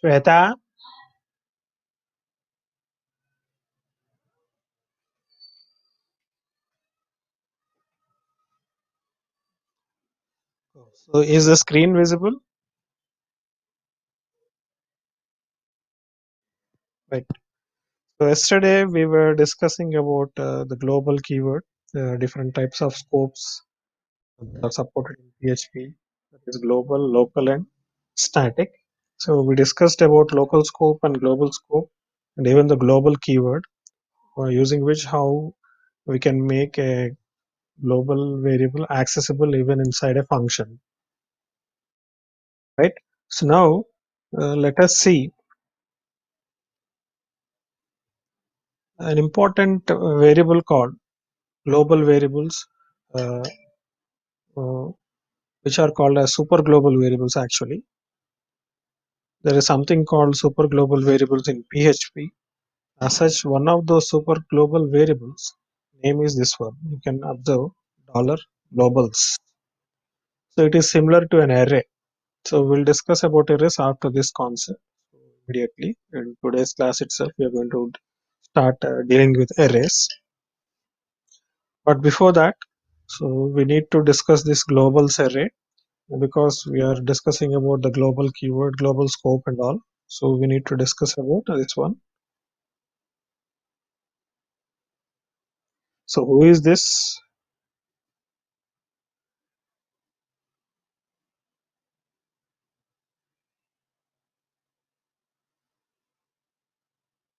Shweta, so is the screen visible? Right. So yesterday we were discussing about the global keyword, different types of scopes that are supported in PHP. That is global, local, and static. So we discussed about local scope and global scope, and even the global keyword, using which how we can make a global variable accessible even inside a function. Right. So now let us see an important variable called global variables, uh, uh, which are called as super global variables. Actually, there is something called super global variables in PHP. As such, one of those super global variables name is this one. You can observe dollar globals. So it is similar to an array. So we'll discuss about arrays after this concept immediately. In today's class itself, we are going to start dealing with arrays. But before that, so we need to discuss this globals array because we are discussing about the global keyword, global scope and all. So we need to discuss about this one. So who is this?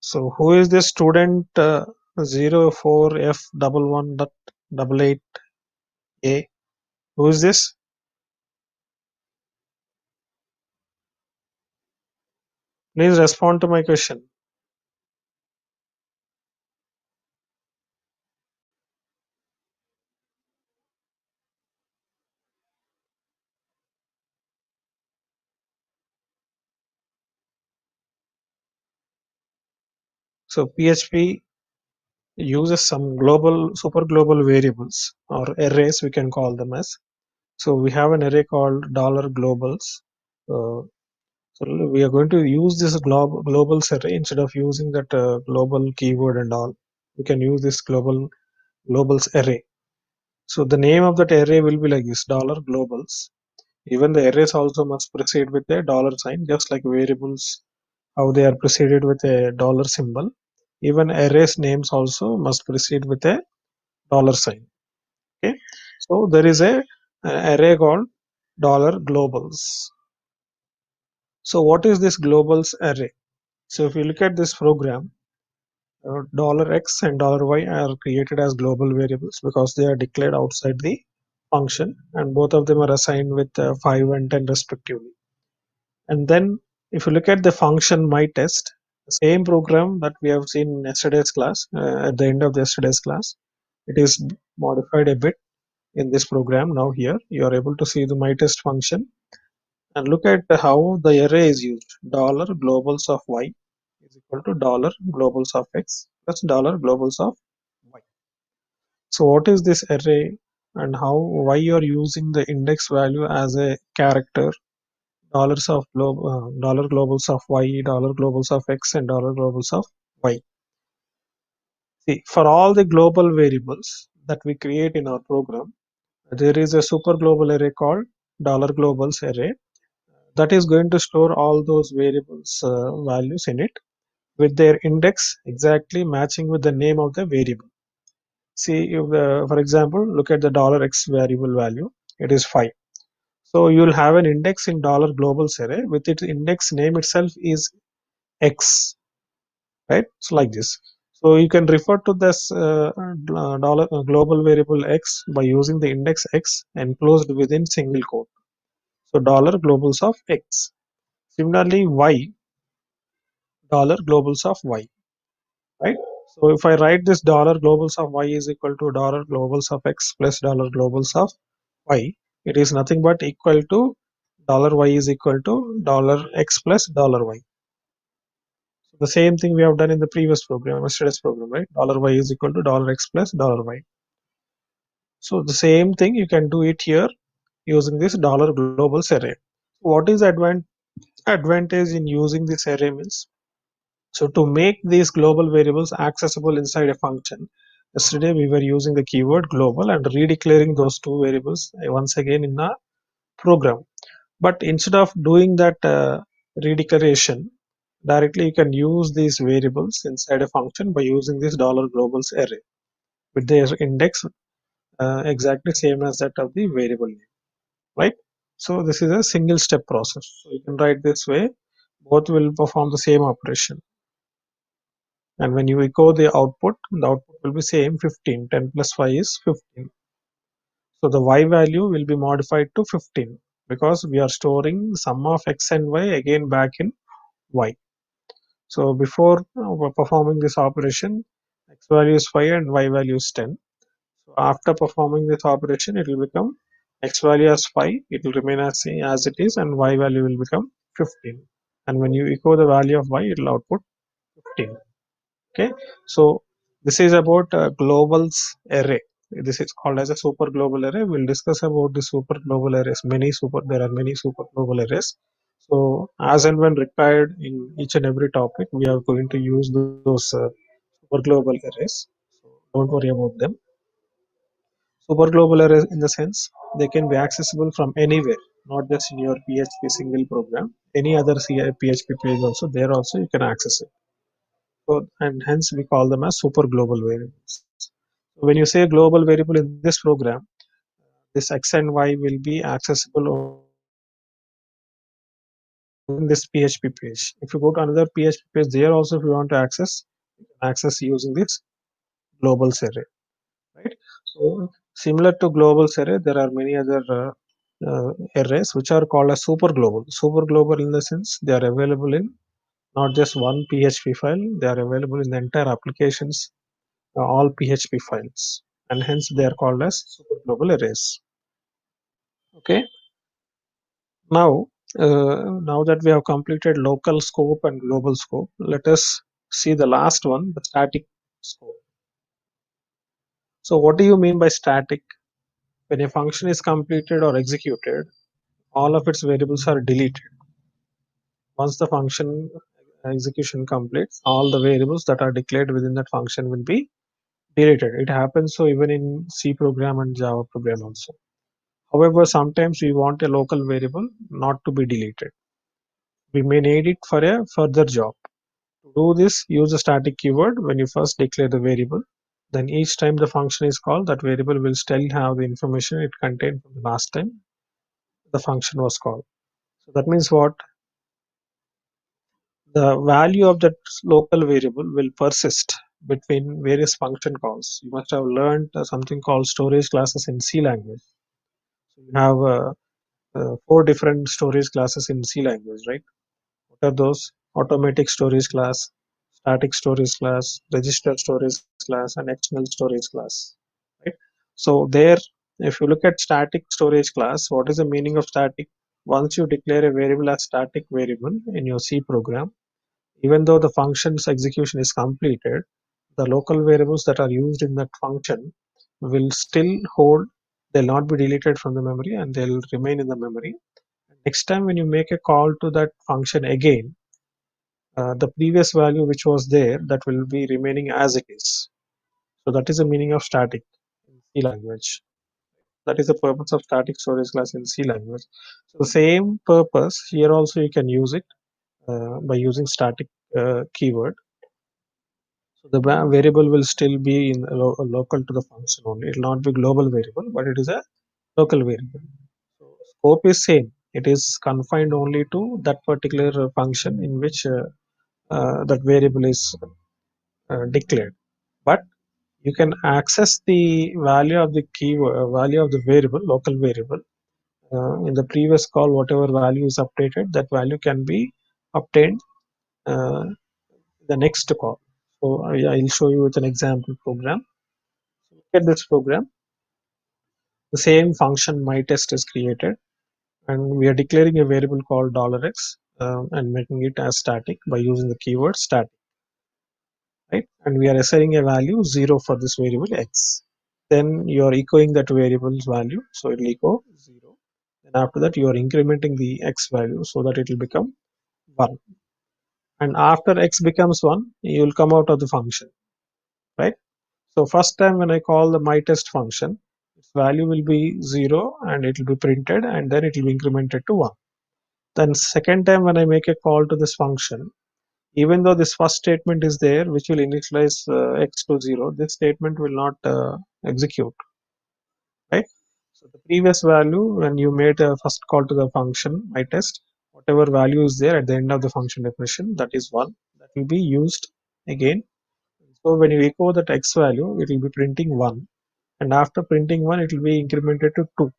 So who is this student 04F11.88A? Who is this? Please respond to my question. So PHP uses some global, super global variables or arrays, we can call them as. So we have an array called $globals. Uh, So we are going to use this global array instead of using that global keyword and all. We can use this globals array. So the name of that array will be like this $globals. Even the arrays also must precede with a dollar sign, just like variables how they are preceded with a dollar symbol. Even arrays names also must precede with a dollar sign. Okay. So there is a array called $globals. So what is this globals array? So if you look at this program, $x and $y are created as global variables because they are declared outside the function, and both of them are assigned with 5 and 10 respectively. And then if you look at the function myTest, the same program that we have seen in yesterday's class, at the end of the yesterday's class, it is modified a bit in this program. Now here you are able to see the myTest function and look at how the array is used. $globals of y is equal to $globals of x plus $globals of y. So what is this array and how why you are using the index value as a character? Dollar globals of y, $globals of x, and $globals of y. See, for all the global variables that we create in our program, there is a super global array called $globals array that is going to store all those variables values in it with their index exactly matching with the name of the variable. See, if, for example, look at the $x variable value, it is 5. So you'll have an index in $globals array with its index name itself is x, right? So like this. So you can refer to this global variable x by using the index x enclosed within single quote. So $globals of x. Similarly, y, $globals of y, right? So if I write this $globals of y is equal to $globals of x plus $globals of y, it is nothing but equal to $y is equal to $x plus $y. So the same thing we have done in the previous program, yesterday's program, right? $y is equal to $x plus $y. So the same thing you can do it here using this $globals array. What is the advantage in using this array means, so to make these global variables accessible inside a function, yesterday we were using the keyword global and redeclaring those two variables once again in a program. But instead of doing that redeclaration directly, you can use these variables inside a function by using this $globals array with their index exactly same as that of the variable name, right? So this is a single step process. So you can write this way, both will perform the same operation. And when you echo the output will be same 15. 10 plus 5 is 15. So the y value will be modified to 15 because we are storing sum of x and y again back in y. So before performing this operation, x value is 5 and y value is 10. So after performing this operation, it will become x value as 5, it will remain as it is, and y value will become 15. And when you echo the value of y, it will output 15. Okay, so this is about globals array. This is called as a super global array. We'll discuss about the super global arrays. There are many super global arrays. So as and when required in each and every topic, we are going to use those super global arrays. So don't worry about them. Super global arrays, in the sense, they can be accessible from anywhere, not just in your PHP single program. Any other PHP page also, there also you can access it. So, and hence we call them as super global variables. So when you say global variable in this program, this x and y will be accessible in this PHP page. If you go to another PHP page, there also if you want to access, you can access using this globals array, right? So similar to globals array, there are many other arrays which are called as super global. Super global in the sense they are available in not just one PHP file, they are available in the entire applications, all PHP files, and hence they are called as super global arrays. Okay, now now that we have completed local scope and global scope, let us see the last one, the static scope. So what do you mean by static? When a function is completed or executed, all of its variables are deleted. Once the function execution completes, all the variables that are declared within that function will be deleted. It happens so even in C program and Java program also. However, sometimes we want a local variable not to be deleted. We may need it for a further job. To do this, use the static keyword when you first declare the variable. Then each time the function is called, that variable will still have the information it contained from the last time the function was called. So that means what? The value of that local variable will persist between various function calls. You must have learned something called storage classes in C language. So you have 4 different storage classes in C language, right? What are those? Automatic storage class, static storage class, register storage class, and external storage class, right? So there, if you look at static storage class, what is the meaning of static? Once you declare a variable as static variable in your C program, even though the function's execution is completed, the local variables that are used in that function will still hold, they'll not be deleted from the memory and they'll remain in the memory. Next time when you make a call to that function again, the previous value which was there, that will be remaining as it is. So that is the meaning of static in C language. That is the purpose of static storage class in C language. So the same purpose here also you can use it by using static keyword. So the variable will still be in local to the function only. It will not be global variable, but it is a local variable. So scope is same. It is confined only to that particular function in which that variable is declared. But you can access the value of the value of the variable, local variable. In the previous call, whatever value is updated, that value can be obtained uh, the next call. So I'll show you with an example program. Look at this program. The same function myTest is created, and we are declaring a variable called $x and making it as static by using the keyword static, right? And we are assigning a value 0 for this variable x. Then you are echoing that variable's value, so it will echo 0. and after that you are incrementing the x value so that it will become 1, and after x becomes 1 you will come out of the function, right? So first time when I call the my test function, its value will be 0 and it will be printed, and then it will be incremented to 1. Then second time when I make a call to this function, even though this first statement is there which will initialize x to 0, this statement will not execute, right? So the previous value when you made a first call to the function my test, whatever value is there at the end of the function definition, that is 1, that will be used again. So when you echo that x value, it will be printing 1, and after printing 1 it will be incremented to 2.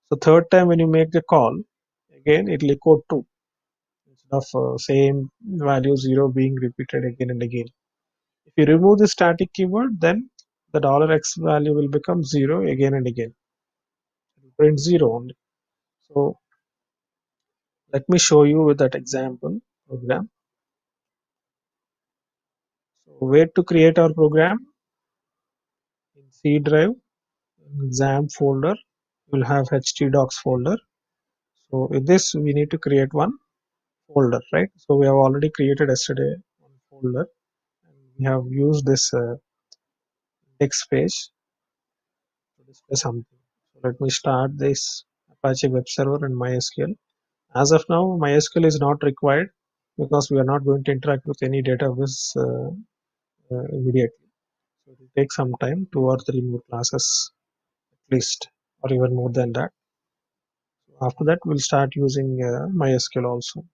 So third time when you make the call, again it will echo 2 instead of same value 0 being repeated again and again. If you remove the static keyword, then the $x value will become 0 again and again. It will print 0 only. So let me show you with that example program. So where to create our program? In C drive, in XAMPP folder, you will have htdocs folder. So in this we need to create one folder, right? So we have already created yesterday one folder, and we have used this index page to display something. So let me start this Apache web server and MySQL. As of now, MySQL is not required because we are not going to interact with any database immediately. So it will take some time, 2 or 3 more classes at least, or even more than that. So after that, we'll start using MySQL also.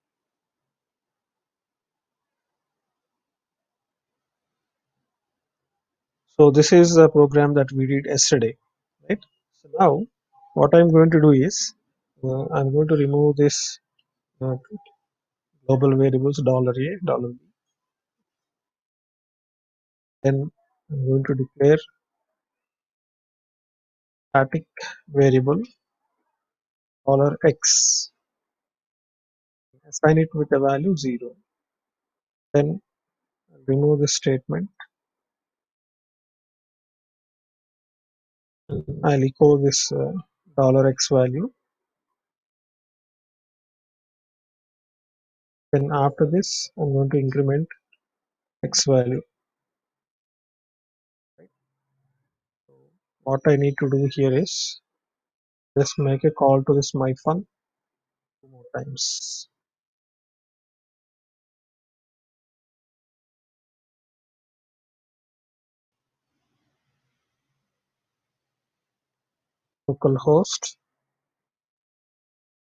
So this is a program that we did yesterday, right? So now, what I'm going to do is, I'm going to remove this global variables $a, $b. Then I'm going to declare static variable $x, assign it with a value 0. Then remove the statement. I'll echo this $x value. Then after this, I'm going to increment x value. Right? So what I need to do here is just make a call to this myfun 2 more times. Localhost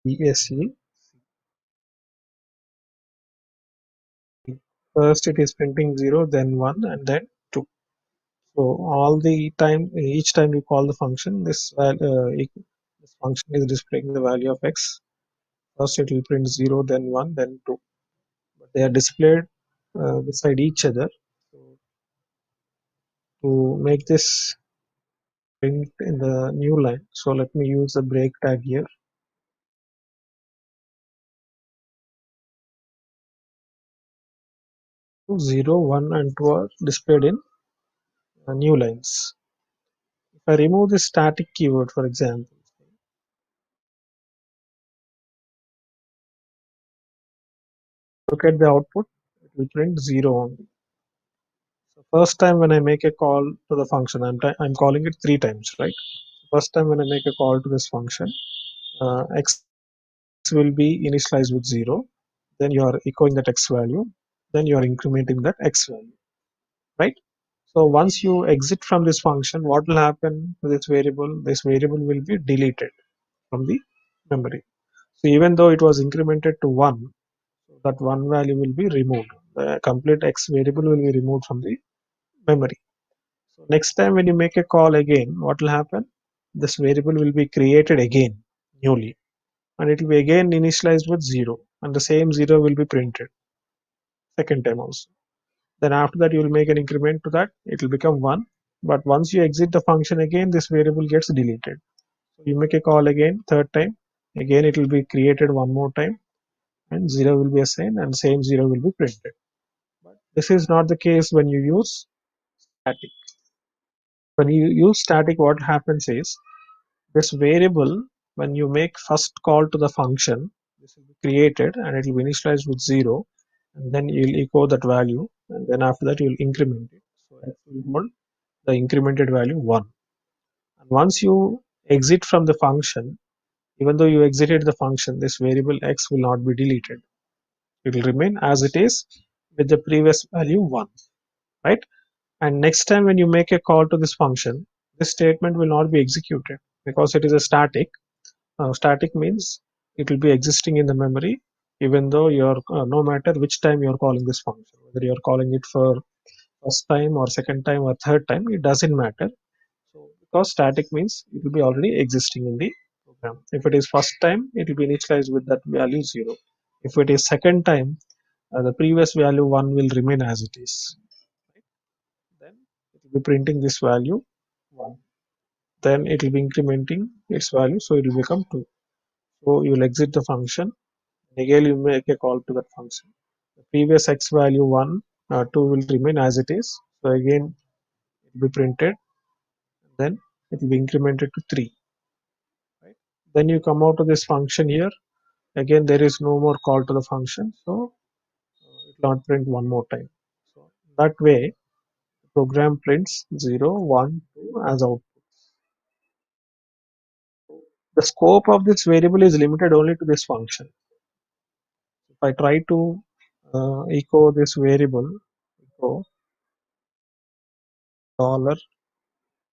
BSE. First it is printing 0, then 1, and then 2. So all the time, each time you call the function, this function is displaying the value of x. First it will print 0, then 1, then 2. But they are displayed beside each other. So to make this print in the new line, so let me use the break tag here. 0, 1, and 2 are displayed in new lines. If I remove the static keyword, for example, look at the output, it will print 0 only. So first time when I make a call to the function, I'm calling it 3 times, right? First time when I make a call to this function, x will be initialized with 0, then you are echoing that x value, then you are incrementing that x value, right? So once you exit from this function, what will happen to this variable? This variable will be deleted from the memory. So even though it was incremented to 1, so that 1 value will be removed. The complete x variable will be removed from the memory. So next time when you make a call again, what will happen? This variable will be created again newly, and it will be again initialized with 0, and the same 0 will be printed second time also. Then after that you will make an increment to that, it will become 1, but once you exit the function again, this variable gets deleted. So you make a call again third time, again it will be created one more time, and 0 will be assigned, and same 0 will be printed. But this is not the case when you use static. When you use static, what happens is this variable when you make first call to the function, this will be created and it will be initialized with 0, and then you'll echo that value, and then after that you'll increment it. So x will hold the incremented value 1. And once you exit from the function, even though you exited the function, this variable x will not be deleted. It will remain as it is with the previous value 1, right? And next time when you make a call to this function, this statement will not be executed because it is a static. Static means it will be existing in the memory even though you're no matter which time you're calling this function, whether you're calling it for first time or second time or third time, it doesn't matter. So because static means it will be already existing in the program. If it is first time, it will be initialized with that value 0. If it is second time, the previous value 1 will remain as it is. Then it will be printing this value 1. Then it will be incrementing its value, so it will become 2. So you will exit the function. Again, you make a call to that function. The previous x value 1, 2 will remain as it is. So again, it will be printed. Then it will be incremented to 3. Right? Then you come out of this function here. Again, there is no more call to the function, so it will not print one more time. So that way, the program prints 0, 1, 2 as output. The scope of this variable is limited only to this function. If I try to echo this variable, echo dollar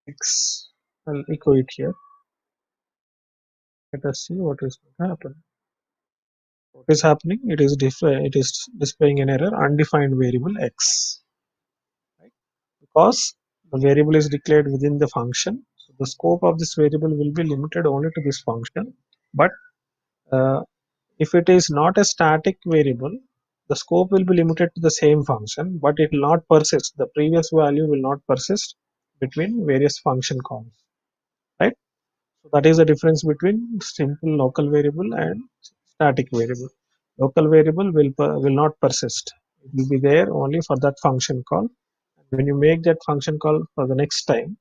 $x, I'll echo it here. Let us see what is going to happen. What is happening? It is displaying an error, undefined variable x, right? Because the variable is declared within the function, so the scope of this variable will be limited only to this function. But uh, if it is not a static variable, the scope will be limited to the same function, but it will not persist. The previous value will not persist between various function calls, right? So that is the difference between simple local variable and static variable. Local variable will not persist. It will be there only for that function call. When you make that function call for the next time,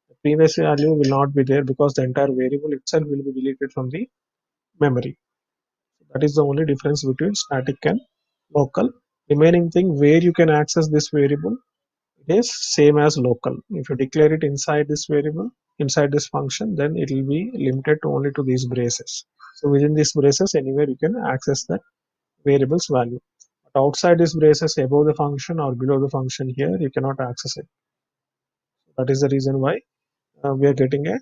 the previous value will not be there because the entire variable itself will be deleted from the memory. That is the only difference between static and local. Remaining thing where you can access this variable, it is same as local. If you declare it inside this variable, inside this function, then it will be limited to only to these braces. So within these braces, anywhere you can access that variable's value. But outside these braces, above the function or below the function here, you cannot access it. That is the reason why we are getting a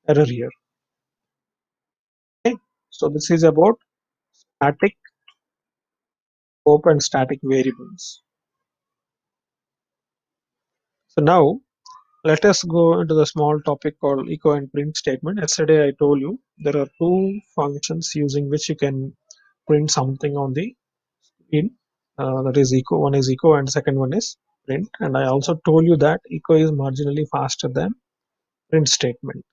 error here. Okay. So this is about static scope and static variables. So now let us go into the small topic called echo and print statement. Yesterday I told you there are two functions using which you can print something on the screen. That is echo. One is echo and second one is print. And I also told you that echo is marginally faster than print statement,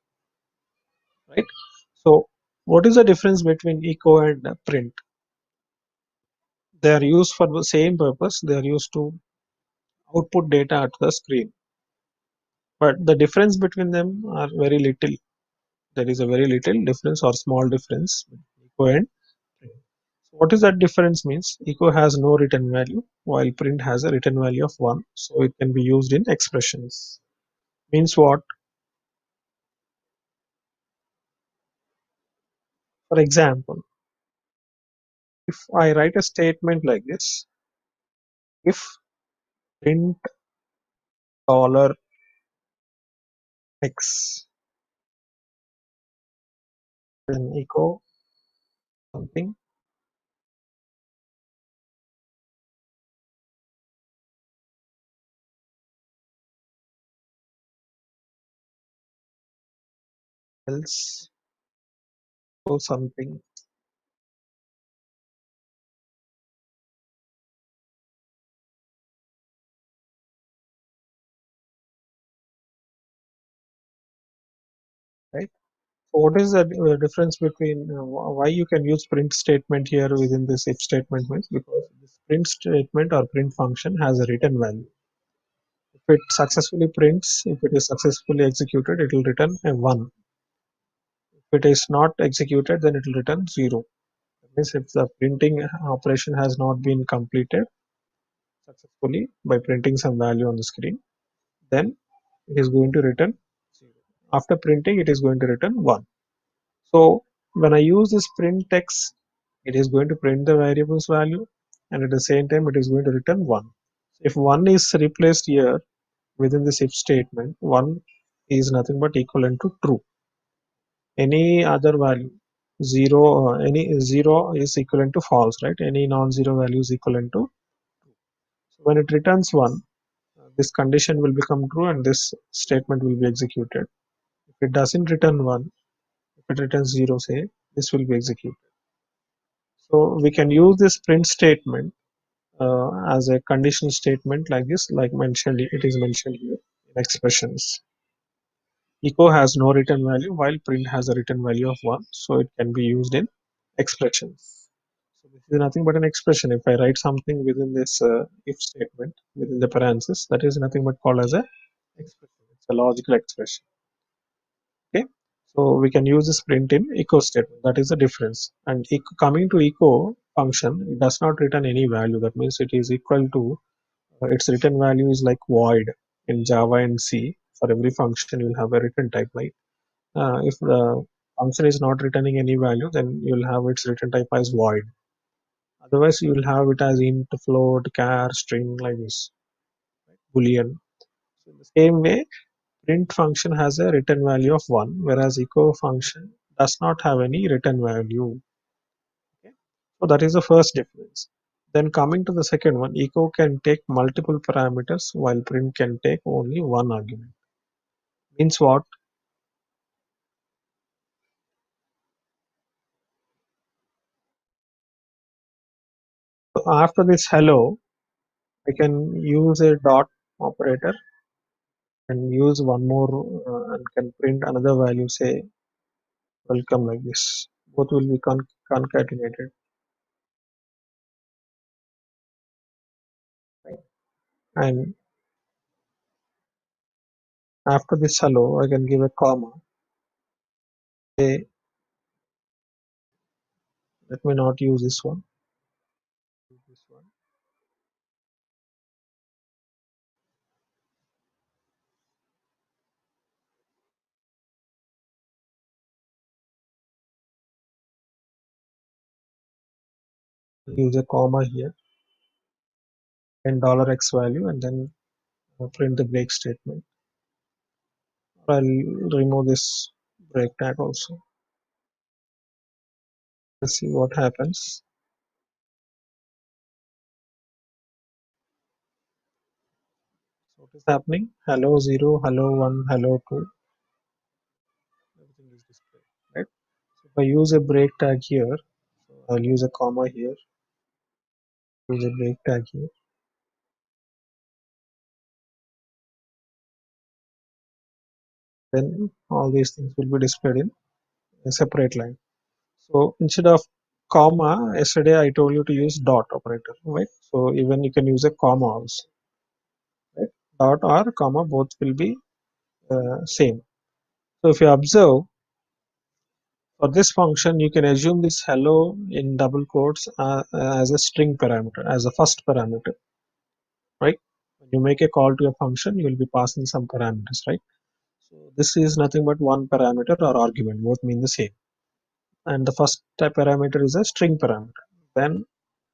right? So what is the difference between echo and print? They are used for the same purpose. They are used to output data to the screen, but the difference between them are very little. There is a very little difference or small difference between echo and print. So what is that difference means? Echo has no written value while print has a written value of 1, so it can be used in expressions. Means what? For example, if I write a statement like this, if print dollar $x, then echo something else or something, right? So what is the difference between why you can use print statement here within this if statement means? Because this print statement or print function has a written value. If it successfully prints, if it is successfully executed, it will return a 1. If it is not executed, then it will return 0. That means if the printing operation has not been completed successfully by printing some value on the screen, then it is going to return 0. After printing, it is going to return 1. So when I use this print text, it is going to print the variable's value, and at the same time it is going to return 1. If 1 is replaced here within this if statement, 1 is nothing but equivalent to true. Any other value, 0, any 0 is equivalent to false, right? Any non-zero value is equivalent to true. So when it returns 1, this condition will become true and this statement will be executed. If it doesn't return 1, if it returns 0, say, this will be executed. So we can use this print statement as a conditional statement like this, like mentioned, it is mentioned here in expressions. Echo has no return value while print has a return value of 1, so it can be used in expressions. So this is nothing but an expression. If I write something within this if statement within the parenthesis, that is nothing but called as a expression. It's a logical expression. Okay, so we can use this print in echo statement. That is the difference. And coming to echo function, it does not return any value. That means it is equal to its return value is like void in Java and C. For every function, you will have a return type, right? If the function is not returning any value, then you will have its return type as void. Otherwise, you will have it as int, float, char, string, like this, right? Boolean. So in the same way, print function has a return value of 1, whereas echo function does not have any return value. Okay? So that is the first difference. Then coming to the second one, echo can take multiple parameters while print can take only one argument. Means what? So after this hello, I can use a dot operator and use one more and can print another value, say welcome, like this. Both will be concatenated. Right? And after this hello, I can give a comma. Say, let me not use this one. Use this one. Use a comma here and $x value, and then print the break statement. I'll remove this break tag also. Let's see what happens. So what is happening? Hello 0, hello 1, hello 2. Everything is displayed, right? So if I use a break tag here, so I'll use a comma here, use a break tag here. Then all these things will be displayed in a separate line. So instead of comma, yesterday I told you to use dot operator, right? So even you can use a comma also, right? Dot or comma, both will be same. So if you observe, for this function, you can assume this hello in double quotes as a string parameter, as a first parameter, right? When you make a call to a function, you will be passing some parameters, right? So this is nothing but one parameter or argument, both mean the same. And the first type parameter is a string parameter. Then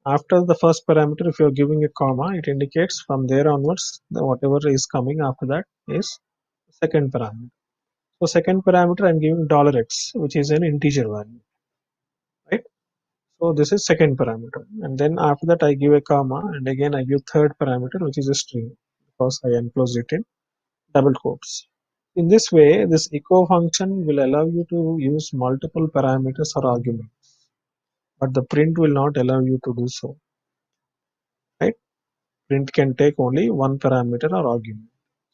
after the first parameter, if you're giving a comma, it indicates from there onwards, whatever is coming after that is second parameter. So second parameter, I'm giving $x, which is an integer value, right? So this is second parameter. And then after that, I give a comma, and again I give third parameter, which is a string, because I enclose it in double quotes. In this way, this echo function will allow you to use multiple parameters or arguments, but the print will not allow you to do so, right? Print can take only one parameter or argument.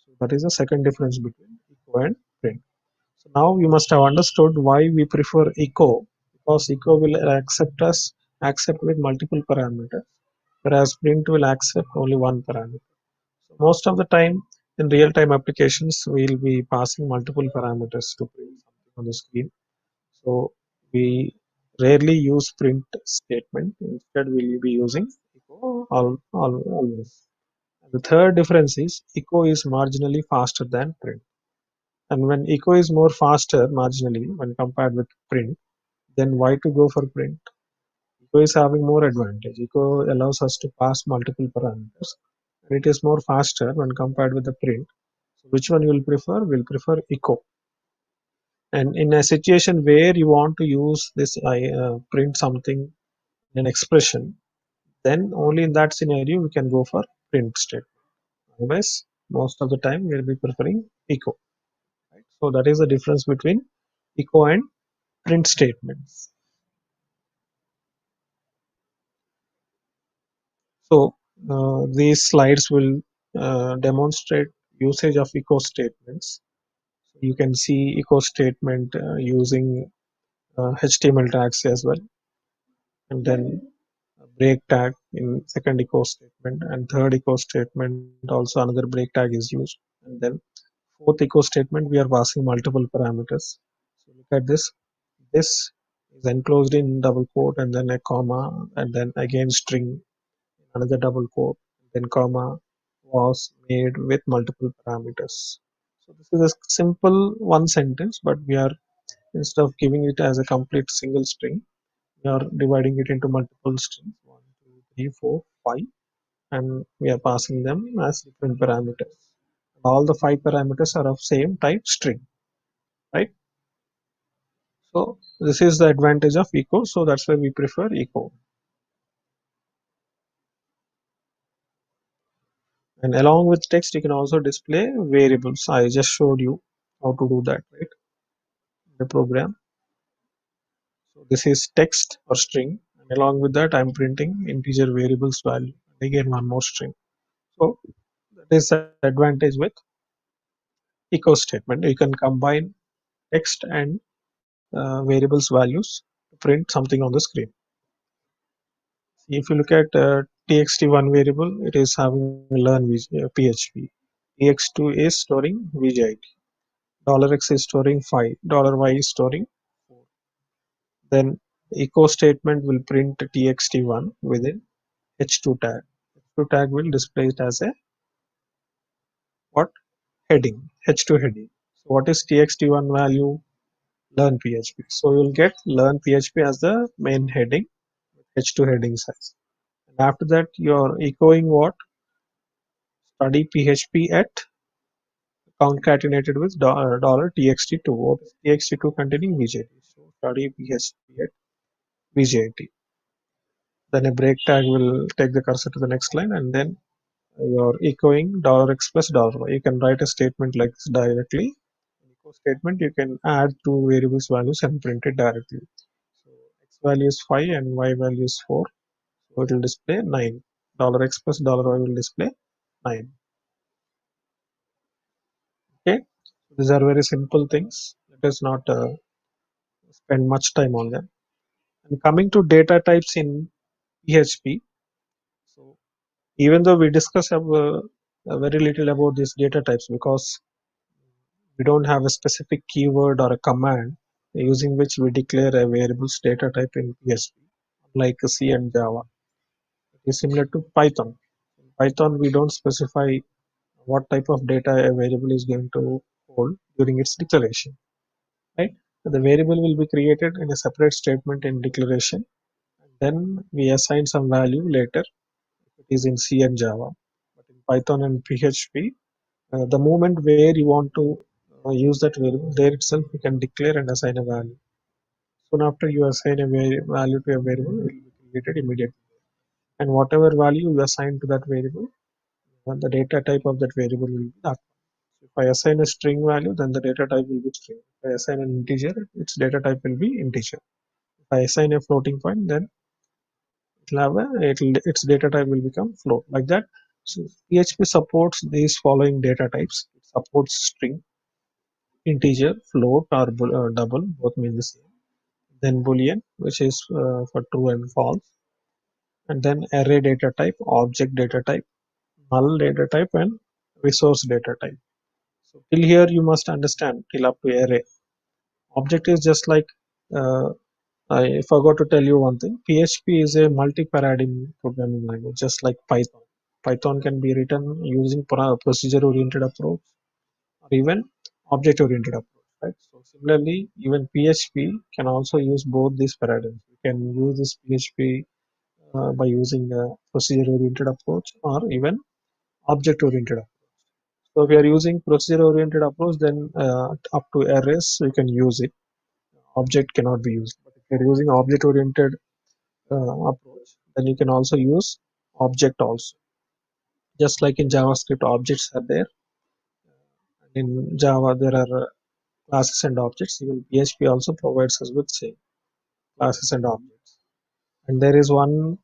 So that is the second difference between echo and print. So now you must have understood why we prefer echo, because echo will accept with multiple parameters, whereas print will accept only one parameter. So most of the time in real-time applications, we will be passing multiple parameters to print something on the screen. So we rarely use print statement. Instead, we'll be using echo always. And the third difference is echo is marginally faster than print. And when echo is more faster marginally when compared with print, then why to go for print? Echo is having more advantage. Echo allows us to pass multiple parameters, and it is more faster when compared with the print. So which one you will prefer? We'll prefer echo. And in a situation where you want to use this print something in an expression, then only in that scenario we can go for print statement. Otherwise, most of the time we'll be preferring echo. Right? So that is the difference between echo and print statements. So these slides will demonstrate usage of echo statements. You can see echo statement using HTML tags as well, and then a break tag in second echo statement, and third echo statement also another break tag is used, and then fourth echo statement we are passing multiple parameters. So look at this. This is enclosed in double quote and then a comma and then again string, another double quote, then comma, was made with multiple parameters. So this is a simple one sentence, but we are, instead of giving it as a complete single string, we are dividing it into multiple strings, 1, 2, 3, 4, 5, and we are passing them as different parameters. All the 5 parameters are of same type string, right? So this is the advantage of echo. So that's why we prefer echo. And along with text, you can also display variables. I just showed you how to do that, right? In the program. So this is text or string, and along with that, I'm printing integer variables value. And again, one more string. So that is the advantage with echo statement. You can combine text and variables values to print something on the screen. If you look at txt1 variable, it is having learn PHP. tx2 is storing VJIT. $x is storing 5. $y is storing 4. Then echo statement will print txt1 within h2 tag. H2 tag will display it as a what? Heading. H2 heading. So what is txt1 value? Learn PHP. So you'll get learn PHP as the main heading with h2 heading size. And after that, you're echoing what? Study PHP at concatenated with $txt2 or txt2 containing VJT. So study PHP at VJT. Then a break tag will take the cursor to the next line, and then you're echoing $x plus $y. You can write a statement like this directly. Echo statement, you can add two variables values and print it directly. So x value is 5 and y value is 4. So it will display 9. $x plus $y will display 9. Okay, these are very simple things. Let us not spend much time on them. And coming to data types in PHP, so even though we discuss very little about these data types because we don't have a specific keyword or a command using which we declare a variable's data type in PHP, like C and Java. It is similar to Python. In Python, we don't specify what type of data a variable is going to hold during its declaration, right? So the variable will be created in a separate statement in declaration. And then we assign some value later. It is in C and Java. But in Python and PHP, the moment where you want to use that variable, there itself you can declare and assign a value. Soon after you assign a value to a variable, it will be created immediately. And whatever value you assign to that variable, the data type of that variable will be that. If I assign a string value, then the data type will be string. If I assign an integer, its data type will be integer. If I assign a floating point, then its data type will become float, like that. So PHP supports these following data types. It supports string, integer, float, or double, both mean the same. Then boolean, which is for true and false. And then array data type, object data type, null data type, and resource data type. So till here you must understand till up to array. Object is just like uh, I forgot to tell you one thing. PHP is a multi-paradigm programming language, just like Python. Python can be written using procedure-oriented approach or even object-oriented approach, right? So similarly, even PHP can also use both these paradigms. You can use this PHP by using a procedure-oriented approach or even object-oriented approach. So if we are using procedure-oriented approach, then up to arrays we can use it. Object cannot be used. But if you're using object-oriented approach, then you can also use object also. Just like in JavaScript, objects are there. In Java, there are classes and objects. Even PHP also provides us with same classes and objects. And there is one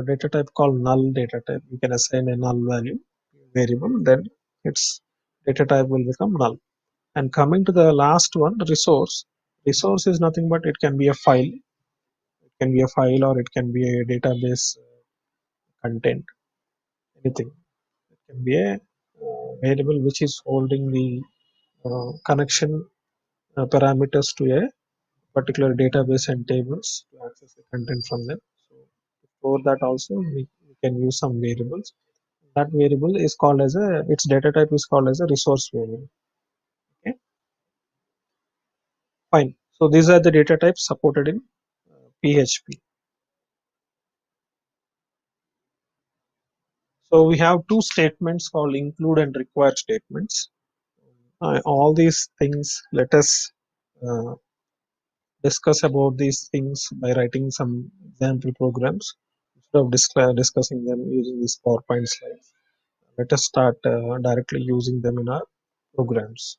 data type called null data type. You can assign a null value variable, then its data type will become null. And coming to the last one, resource. Resource is nothing but it can be a file. It can be a file or it can be a database content, anything. It can be a variable which is holding the connection parameters to a particular database and tables to access the content from them. So for that also we can use some variables. That variable is called as a its data type is called as a resource variable. Okay, fine. So these are the data types supported in PHP. So we have two statements called include and require statements. All these things, let us uh, discuss about these things by writing some example programs instead of discussing them using these PowerPoint slides. Let us start directly using them in our programs.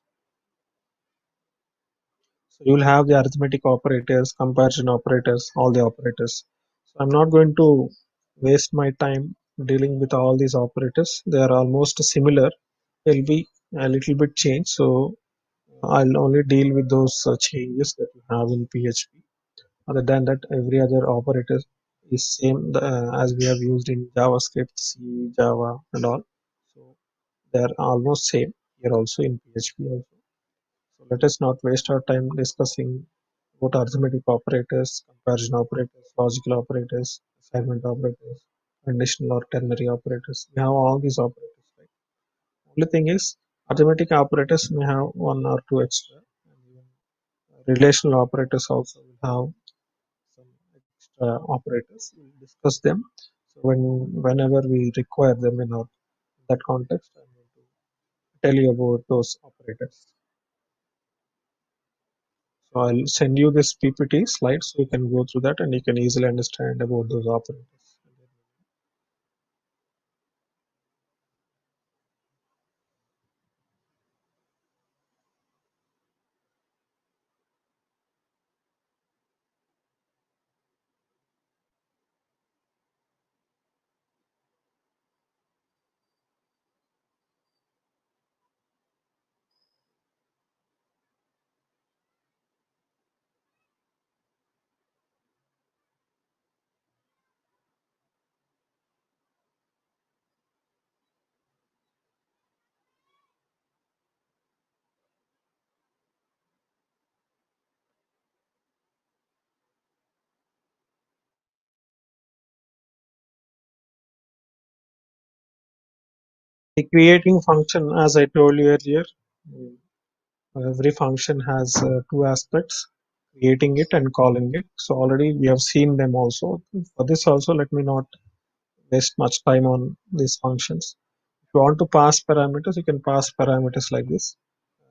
So you will have the arithmetic operators, comparison operators, all the operators. So I'm not going to waste my time dealing with all these operators. They are almost similar. They'll be a little bit changed. So I'll only deal with those changes that we have in PHP. Other than that, every other operator is same as we have used in JavaScript, C, Java, and all. So they are almost same here also in PHP also. So let us not waste our time discussing about arithmetic operators, comparison operators, logical operators, assignment operators, conditional or ternary operators. We have all these operators, right? Only thing is arithmetic operators may have one or two extra. And even relational operators also will have some extra operators. We'll discuss them. So whenever we require them in our that context, I'm going to tell you about those operators. So I'll send you this PPT slide so you can go through that and you can easily understand about those operators. The creating function, as I told you earlier, every function has two aspects, creating it and calling it. So already we have seen them also. For this also, let me not waste much time on these functions. If you want to pass parameters, you can pass parameters like this.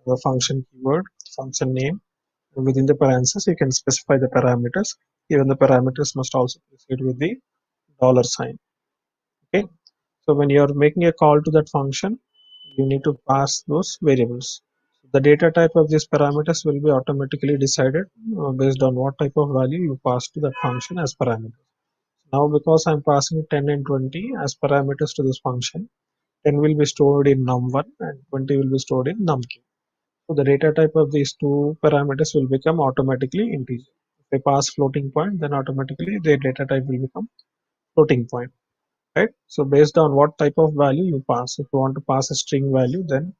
The function keyword, function name, and within the parentheses, you can specify the parameters. Even the parameters must also precede with the dollar sign. Okay. So when you are making a call to that function, you need to pass those variables. The data type of these parameters will be automatically decided based on what type of value you pass to that function as parameters. Now because I'm passing 10 and 20 as parameters to this function, 10 will be stored in num1 and 20 will be stored in num2. So the data type of these two parameters will become automatically integer. If I pass floating point, then automatically the data type will become floating point, right? So based on what type of value you pass, if you want to pass a string value, then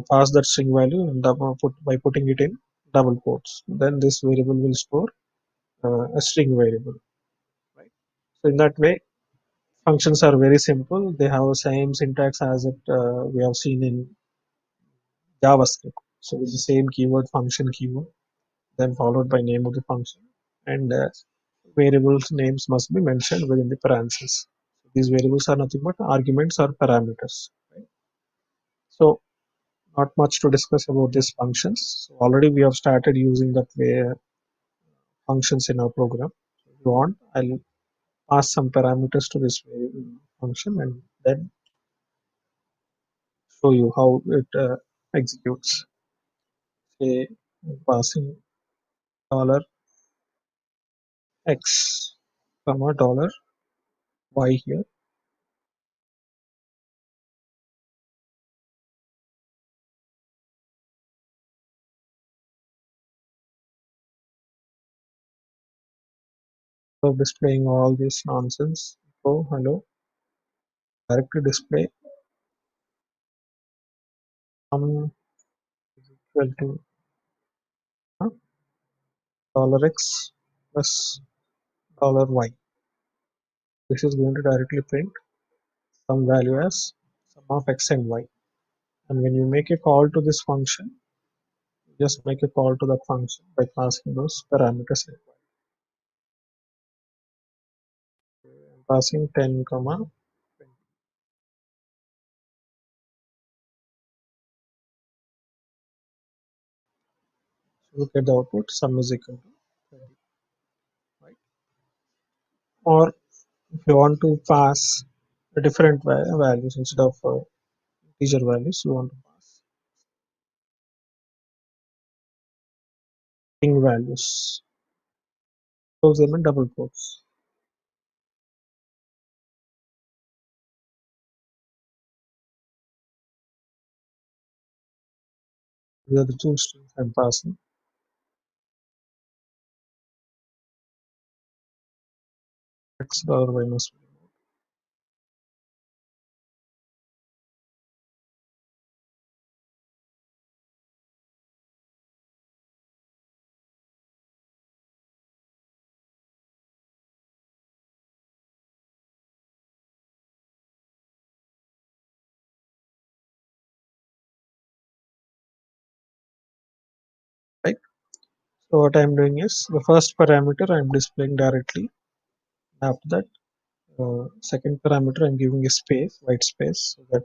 pass that string value and by putting it in double quotes. Then this variable will store a string variable, right? So in that way, functions are very simple. They have the same syntax as it we have seen in JavaScript. So with the same keyword, function keyword, then followed by name of the function, and variables names must be mentioned within the parentheses. These variables are nothing but arguments or parameters. Right? So not much to discuss about these functions. So already we have started using that way functions in our program. If you want, I'll pass some parameters to this function and then show you how it executes. Say passing dollar $x comma dollar $y here. So displaying all this nonsense. So hello, directly display sum is equal to uh, dollar $x plus dollar $y. This is going to directly print some value as sum of x and y. And when you make a call to this function, just make a call to that function by passing those parameters. I'm passing 10 comma 20. So look at the output, sum is equal to 20, right? Or if you want to pass a different values instead of integer values, you want to pass string values. Close them in double quotes. These are the two strings I'm passing. X dollar y must be right. So what I'm doing is the first parameter I'm displaying directly. After that, second parameter I'm giving a space, white space, so that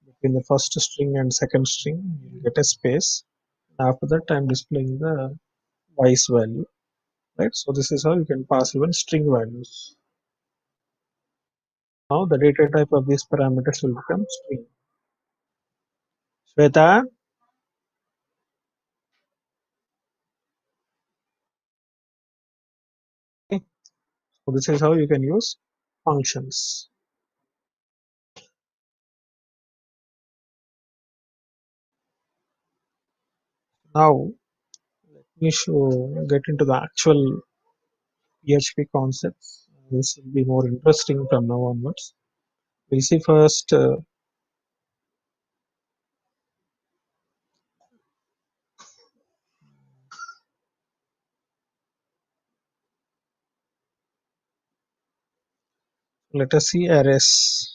between the first string and second string you'll get a space. After that, I'm displaying the vice value, right? So this is how you can pass even string values. Now the data type of these parameters will become string. Shweta, okay. So this is how you can use functions. Now let me get into the actual PHP concepts. This will be more interesting from now onwards. We'll see first let us see arrays.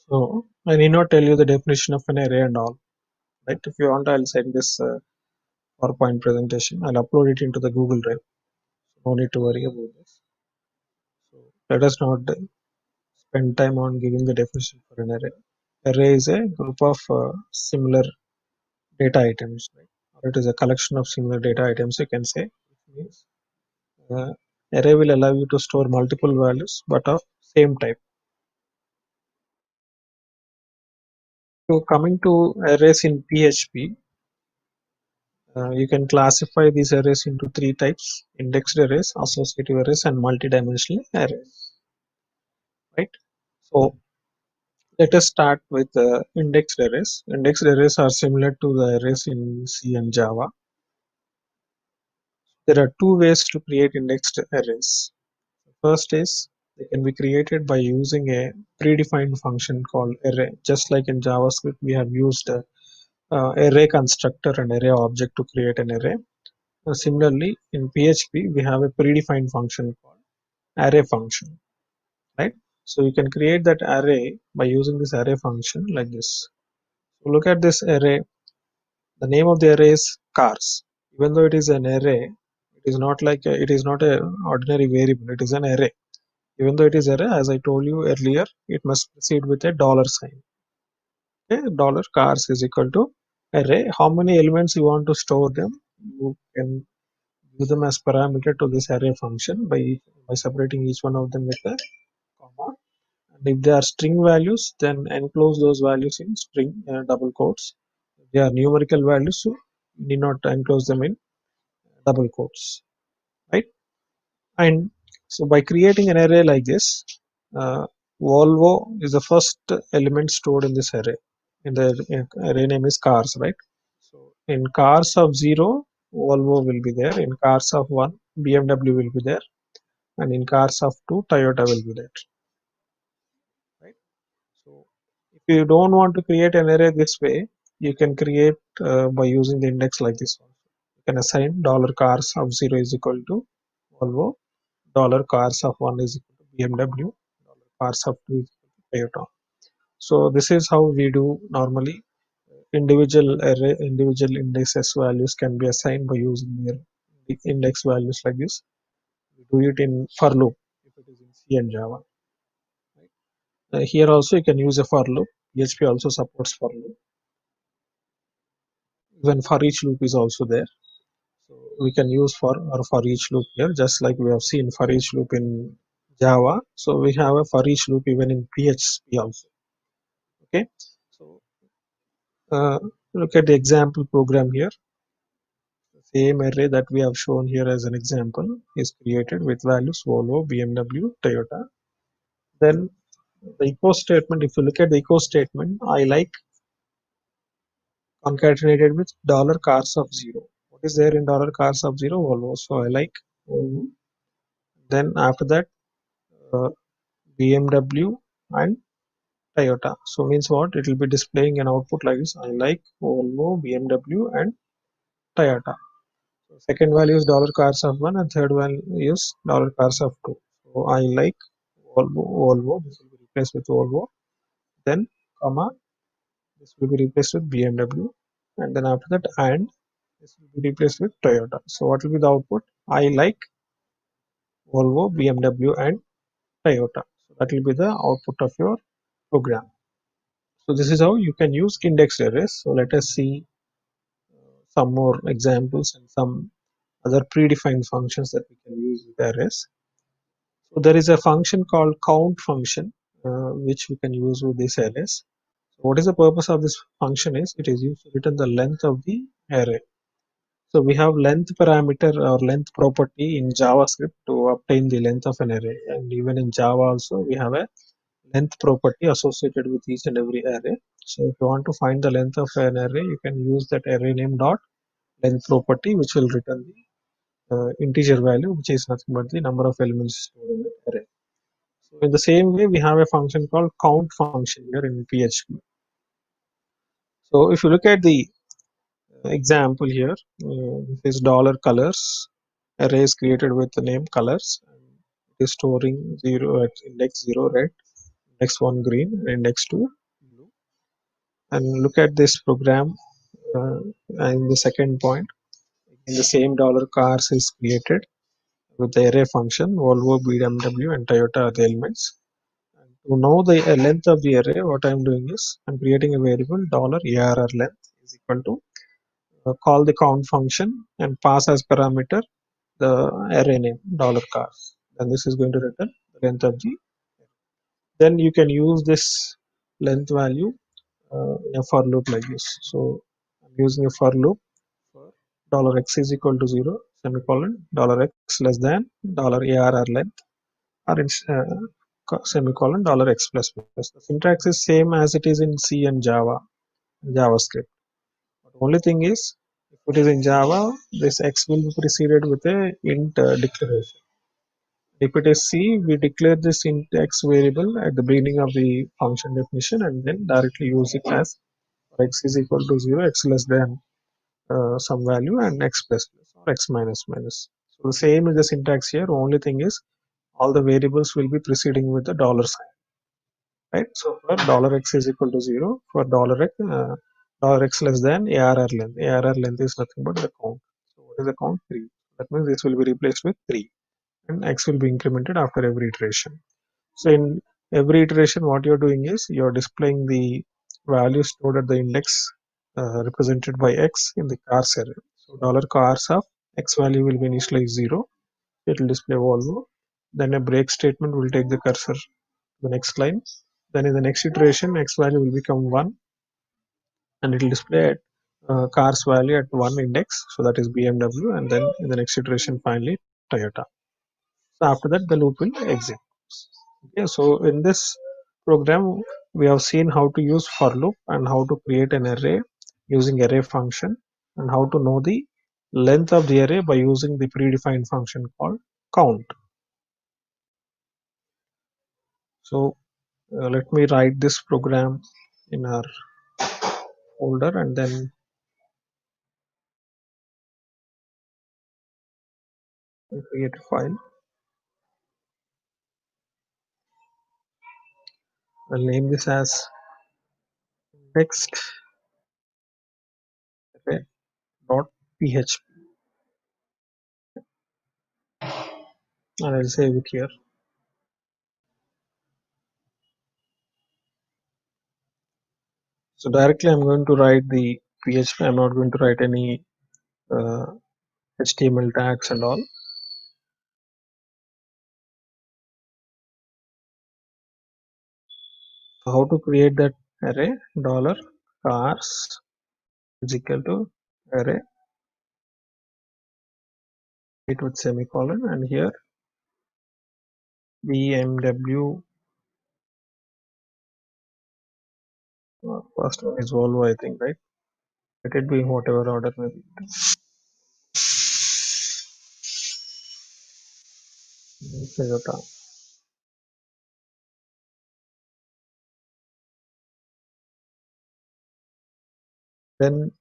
So I need not tell you the definition of an array and all, right? If you want, I'll send this PowerPoint presentation. I'll upload it into the Google Drive. No need to worry about this. So let us not spend time on giving the definition for an array. Array is a group of similar data items, right? Or it is a collection of similar data items. You can say. It means uh, array will allow you to store multiple values, but of same type. So coming to arrays in PHP, you can classify these arrays into three types: indexed arrays, associative arrays, and multidimensional arrays. Right. So Let us start with indexed arrays. Indexed arrays are similar to the arrays in C and Java. There are two ways to create indexed arrays. First is they can be created by using a predefined function called array. Just like in JavaScript, we have used array constructor and array object to create an array. Similarly, in PHP, we have a predefined function called array function, right? So you can create that array by using this array function like this. So look at this array. The name of the array is cars. Even though it is an array, it is not a ordinary variable. It is an array. Even though it is array, as I told you earlier, it must proceed with a dollar sign. Okay, dollar cars is equal to array. How many elements you want to store them? You can use them as parameter to this array function by separating each one of them with a comma. And if they are string values, then enclose those values in string double quotes. If they are numerical values, so you need not enclose them in double quotes, right? And so by creating an array like this, Volvo is the first element stored in this array. In the array name is cars, right? So in cars of 0, Volvo will be there. In cars of 1, BMW will be there. And in cars of 2, Toyota will be there, right? So if you don't want to create an array this way, you can create by using the index like this one. You can assign dollar cars of 0 is equal to Volvo, dollar cars of 1 is equal to BMW, dollar cars of 2 is equal to Toyota. So this is how we do normally. Individual array, individual indexes values can be assigned by using their index values like this. We do it in for loop if it is in C and Java. Here also you can use a for loop. PHP also supports for loop. Even for each loop is also there. So we can use for each loop here, just like we have seen for each loop in Java. So we have a for each loop even in PHP also. Okay. So look at the example program here. The same array that we have shown here as an example is created with values Volvo, BMW, Toyota. Then the echo statement, if you look at the echo statement, I like concatenated with dollar cars of 0. What is there in dollar cars of 0? Volvo. So I like Volvo. Then after that, uh, BMW and Toyota. So means what? It will be displaying an output like this. I like Volvo, BMW and Toyota. So second value is dollar cars of 1 and third value is dollar cars of 2. So I like Volvo. This will be replaced with Volvo. Then comma, this will be replaced with BMW. And then after that and this will be replaced with Toyota. So what will be the output? I like Volvo, BMW and Toyota. So that will be the output of your program. So this is how you can use indexed arrays. So let us see some more examples and some other predefined functions that we can use with arrays. So there is a function called count function which we can use with these arrays. So what is the purpose of this function is it is used to return the length of the array. So we have length parameter or length property in JavaScript to obtain the length of an array, and even in Java also we have a length property associated with each and every array. So if you want to find the length of an array, you can use that array name dot length property, which will return the integer value, which is nothing but the number of elements stored in the array. So in the same way, we have a function called count function here in PHP. So if you look at the example here, this is dollar colors array is created with the name colors. It is storing 0 at index 0 red, index 1 green, and index 2 blue. And look at this program and the second point. In the same dollar cars is created with the array function Volvo, BMW, and Toyota are the elements. And to know the length of the array, what I'm doing is I'm creating a variable dollar $ARR length is equal to call the count function and pass as parameter the array name dollar cars. And this is going to return the length of the. Then you can use this length value in a for loop like this. So I'm using a for loop for dollar $x is equal to 0 semicolon dollar $x less than dollar $ARR length or semicolon dollar $x plus plus. The syntax is same as it is in C and JavaScript. But only thing is, if it is in Java, this X will be preceded with a int declaration. If it is C, we declare this int X variable at the beginning of the function definition and then directly use it as X is equal to 0, X less than some value, and X plus plus or X minus minus. So the same is the syntax here. Only thing is, all the variables will be preceding with the dollar sign, right? So for dollar $x is equal to 0, for dollar $x less than ARR length. ARR length is nothing but the count. So what is the count? 3. That means this will be replaced with 3, and X will be incremented after every iteration. So in every iteration, what you're doing is you're displaying the value stored at the index represented by X in the cars array. So dollar cars of X value will be initialized 0. It will display Volvo. Then a break statement will take the cursor to the next line. Then in the next iteration, X value will become 1, and it will display cars value at 1 index. So that is BMW. And then in the next iteration, finally Toyota. So after that, the loop will exit. Okay, so in this program, we have seen how to use for loop and how to create an array using array function, and how to know the length of the array by using the predefined function called count. So let me write this program in our folder and then create a file. I'll name this as text array.php and I'll save it here. So directly I'm going to write the PHP. I'm not going to write any HTML tags and all. So how to create that array? Dollar cars is equal to array, it with semicolon, and here BMW, first one is Volvo, I think, right? Let it be in whatever order maybe. Toyota. Then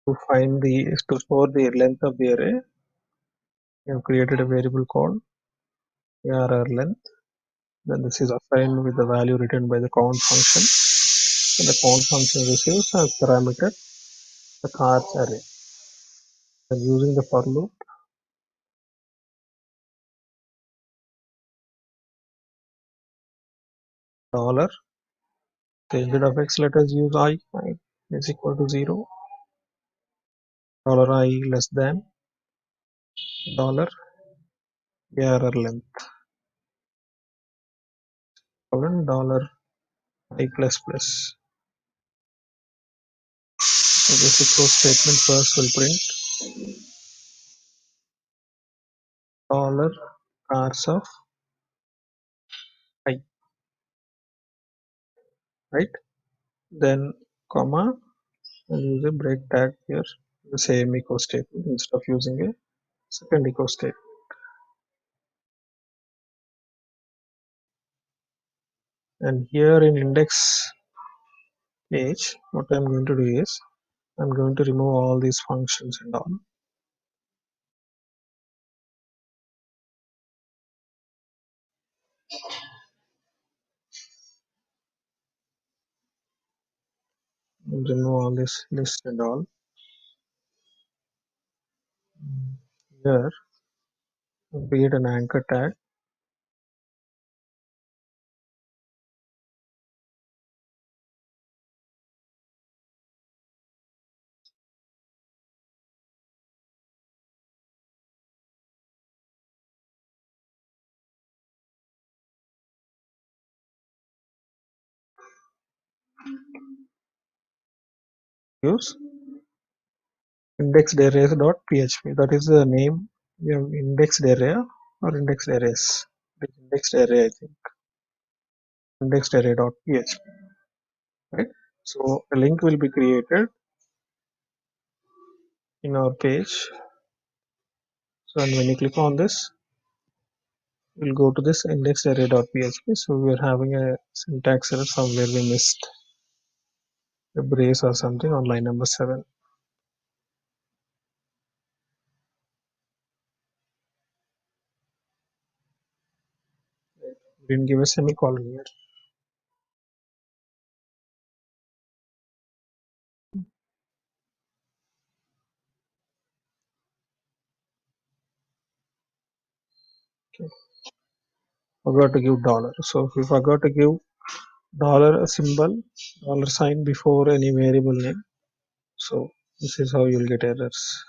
to store the length of the array, we have created a variable called ARR length. Then this is assigned with the value written by the count function. And the count function receives as parameter the cars array. And using the for loop, dollar, so instead of x, let us use I is equal to 0, dollar I less than dollar ARR length, colon dollar I plus plus. So this equal statement first will print dollar cars of I, right? Then comma, and use a break tag here, the same echo statement instead of using a second echo statement. And here in index page, what I'm going to do is I'm going to remove all these functions and all. Remove all this list and all. Here, create an anchor tag. Use indexed arrays.php. That is the name. We have indexed array or indexed arrays. It is indexed array, I think. indexed.array.php, right? So a link will be created in our page. So and when you click on this, we'll go to this indexed.array.php. So we're having a syntax error somewhere, we missed a brace or something on line number 7. We didn't give a semicolon here. Okay. Forgot to give dollar. So if we forgot to give dollar symbol, dollar sign before any variable name, so this is how you'll get errors,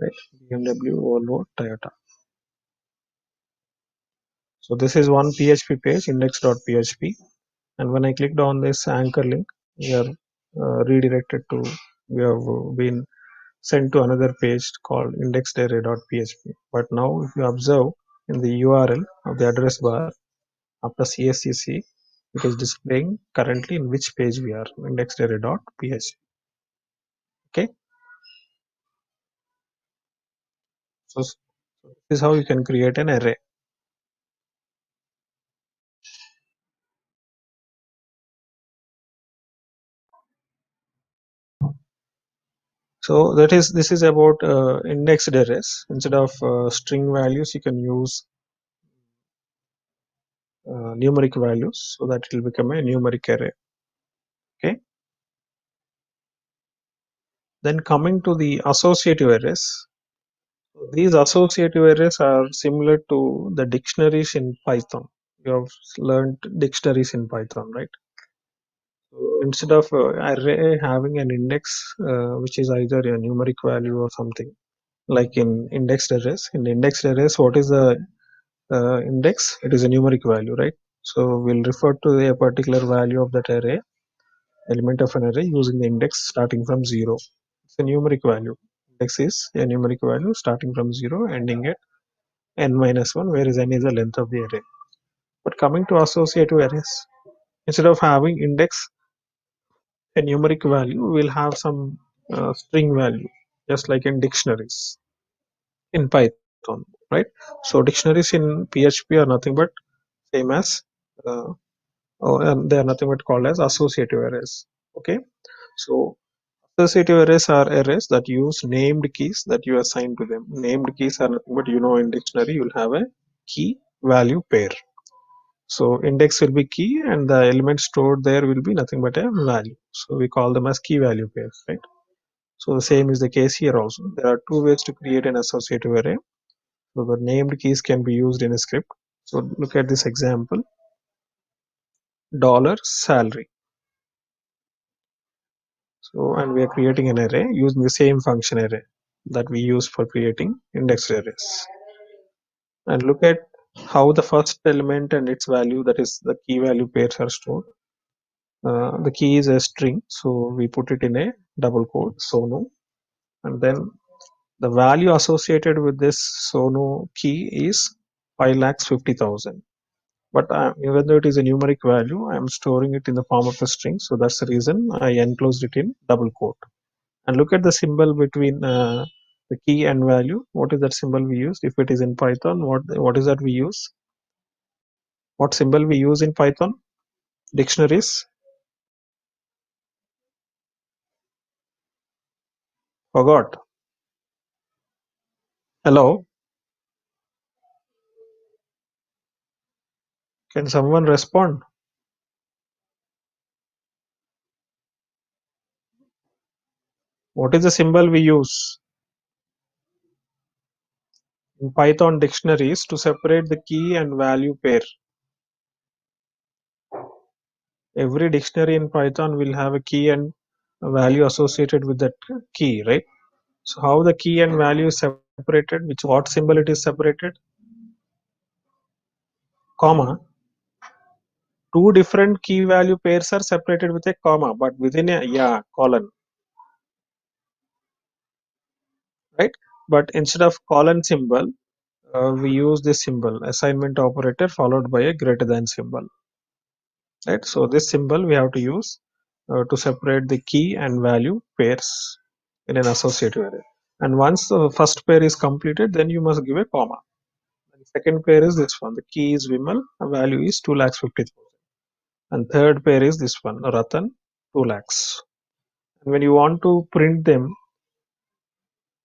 right? BMW, Volvo, Toyota. So this is one PHP page, index.php, and when I clicked on this anchor link, we are redirected to, we have been sent to another page called indexed.array.php. But now if you observe in the URL of the address bar after CSCC, it is displaying currently in which page we are, indexed.array.php. Okay, so this is how you can create an array. So that is, this is about indexed arrays. Instead of string values, you can use numeric values, so that it will become a numeric array. Okay. Then coming to the associative arrays, these associative arrays are similar to the dictionaries in Python. You have learned dictionaries in Python, right? So instead of array having an index, which is either a numeric value or something, like in indexed arrays. In indexed arrays, what is the index? It is a numeric value, right? So we'll refer to a particular value of that array, element of an array, using the index starting from 0. It's a numeric value. Index is a numeric value starting from 0, ending at n minus 1, whereas n is the length of the array. But coming to associative arrays, instead of having index a numeric value, we'll have some string value, just like in dictionaries in Python, right? So dictionaries in PHP are nothing but same as uh, and they are nothing but called as associative arrays. Okay, so associative arrays are arrays that use named keys that you assign to them. Named keys are nothing but, in dictionary you'll have a key value pair. So index will be key and the element stored there will be nothing but a value. So we call them as key value pairs, right? So the same is the case here also. There are two ways to create an associative array. So the named keys can be used in a script. So look at this example, dollar salary. So and we are creating an array using the same function array that we use for creating indexed arrays. And look at how the first element and its value, that is the key value pairs, are stored. The key is a string, so we put it in a double quote, Sonu, and then the value associated with this Sonu key is 5,50,000. But even though it is a numeric value, I am storing it in the form of a string, so that's the reason I enclosed it in double quote. And look at the symbol between the key and value. What is that symbol we used? If it is in Python, what is that we use? What symbol we use in Python? Dictionaries? Forgot. Hello? Can someone respond? What is the symbol we use in Python dictionaries to separate the key and value pair? Every dictionary in Python will have a key and a value associated with that key, right? So how the key and value is separated? Which what symbol it is separated? Comma. Two different key value pairs are separated with a comma, but within a colon, right? But instead of colon symbol, we use this symbol, assignment operator followed by a greater than symbol, right? So this symbol we have to use to separate the key and value pairs in an associative array. And once the first pair is completed, then you must give a comma. And second pair is this one. The key is Vimal, value is 2,50,000. And third pair is this one, Ratan, 2 lakhs. And when you want to print them,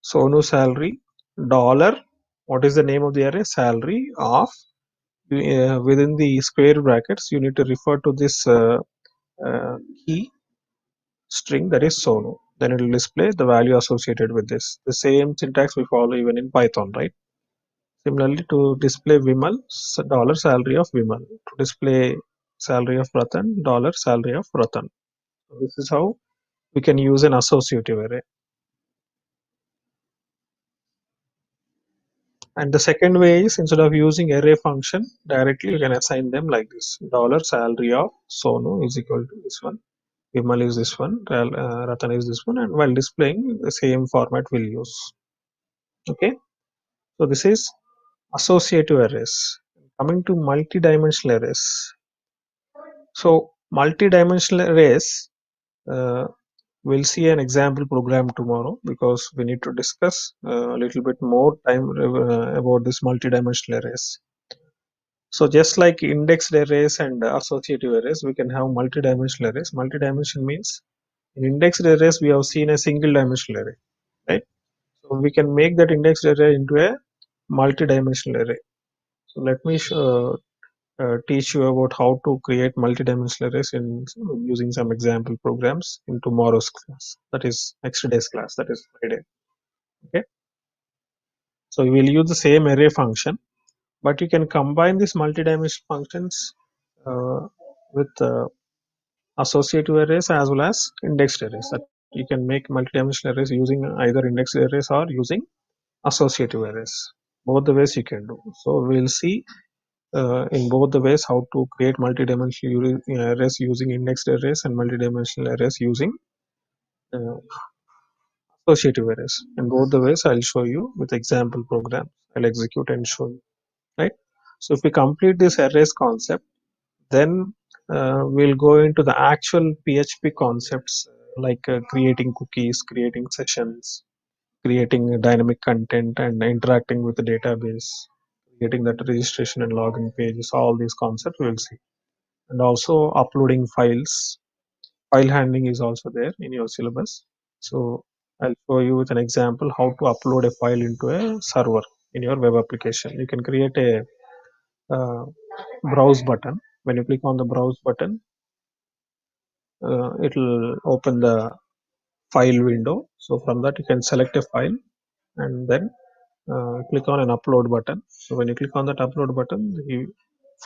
Sonu salary, dollar, what is the name of the array? Salary of, within the square brackets, you need to refer to this key string, that is Sonu. Then it will display the value associated with this. The same syntax we follow even in Python, right? Similarly, to display Vimal, dollar salary of Vimal. To display salary of Ratan, dollar salary of Ratan. So this is how we can use an associative array. And the second way is, instead of using array function directly, you can assign them like this. Dollar salary of Sonu is equal to this one. Vimal is this one. Ratan is this one. And while displaying, the same format we'll use. Okay. So this is associative arrays. Coming to multidimensional arrays. So multidimensional arrays, uh, we'll see an example program tomorrow, because we need to discuss a little bit more time about this multidimensional arrays. So just like indexed arrays and associative arrays, we can have multidimensional arrays. Multidimension means in indexed arrays we have seen a single dimensional array, right? So we can make that indexed array into a multidimensional array. So let me teach you about how to create multidimensional arrays in using some example programs in tomorrow's class. That is next day's class. That is Friday. Okay. So we will use the same array function, but you can combine these multidimensional functions with associative arrays as well as indexed arrays. That you can make multidimensional arrays using either indexed arrays or using associative arrays. Both the ways you can do. So we'll see in both the ways how to create multidimensional arrays using indexed arrays and multidimensional arrays using uh, associative arrays. In both the ways, I'll show you with example programs. I'll execute and show you. Right. So if we complete this arrays concept, then we'll go into the actual PHP concepts like creating cookies, creating sessions, creating dynamic content, and interacting with the database, creating that registration and login pages. All these concepts we'll see. And also uploading files. File handling is also there in your syllabus. So I'll show you with an example how to upload a file into a server in your web application. You can create a browse button. When you click on the browse button, it will open the file window. So from that you can select a file and then click on an upload button. So when you click on that upload button, the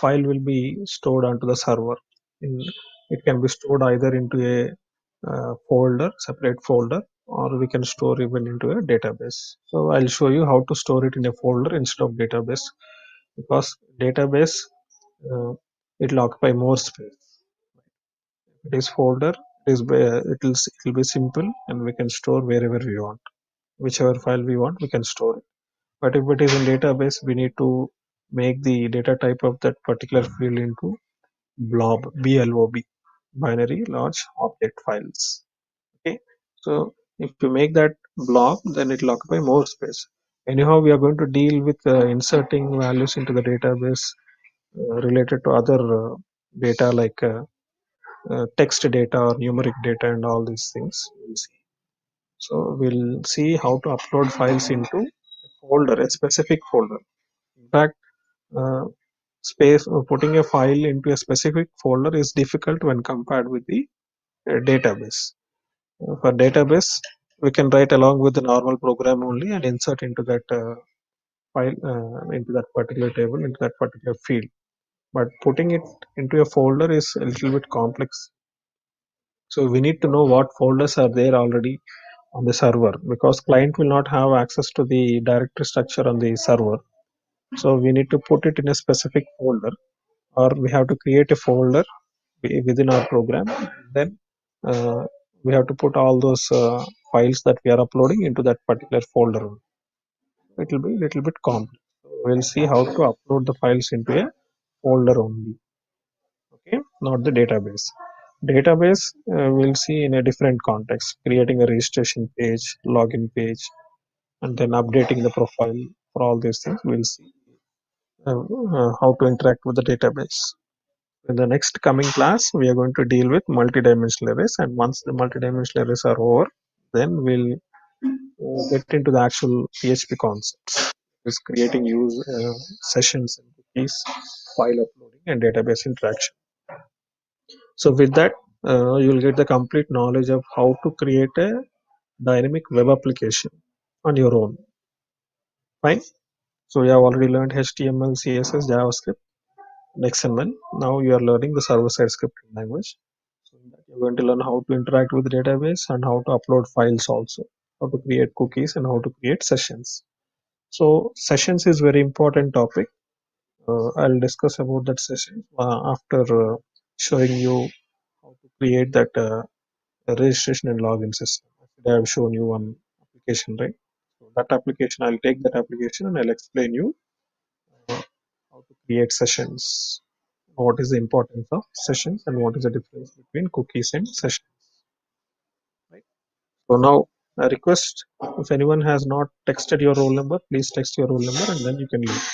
file will be stored onto the server. It can be stored either into a folder, separate folder, or we can store even into a database. So I'll show you how to store it in a folder instead of database, because database it will occupy more space. It is folder, it will be simple, and we can store wherever we want, whichever file we want we can store it. But if it is in database, we need to make the data type of that particular field into blob, blob, binary large object files. Okay, so if you make that blob, then it will occupy more space. Anyhow, we are going to deal with inserting values into the database related to other data like text data or numeric data and all these things. We'll see. So we'll see how to upload files into a folder, a specific folder. In fact, uh, putting a file into a specific folder is difficult when compared with the database. For database, we can write along with the normal program only and insert into that file, into that particular table, into that particular field. But putting it into a folder is a little bit complex. So we need to know what folders are there already on the server, because client will not have access to the directory structure on the server. So we need to put it in a specific folder, or we have to create a folder within our program. Then we have to put all those files that we are uploading into that particular folder. It will be a little bit complex. We'll see how to upload the files into a folder only. Okay, not the database. Database we'll see in a different context, creating a registration page, login page, and then updating the profile. For all these things, we'll see how to interact with the database. In the next coming class, we are going to deal with multidimensional arrays, and once the multidimensional arrays are over, then we'll get into the actual PHP concepts. Is creating use sessions and cookies, file uploading, and database interaction. So with that, you'll get the complete knowledge of how to create a dynamic web application on your own. Fine. So you have already learned HTML, CSS, JavaScript, and XML. Now you are learning the server-side scripting language. So in that you're going to learn how to interact with the database and how to upload files also, how to create cookies and how to create sessions. So sessions is very important topic. I'll discuss about that session after showing you how to create that registration and login system. I have shown you one application, right? So that application, I'll take that application and I'll explain you uh, how to create sessions. What is the importance of sessions and what is the difference between cookies and sessions, right? So now I request if anyone has not texted your roll number, please text your roll number and then you can leave.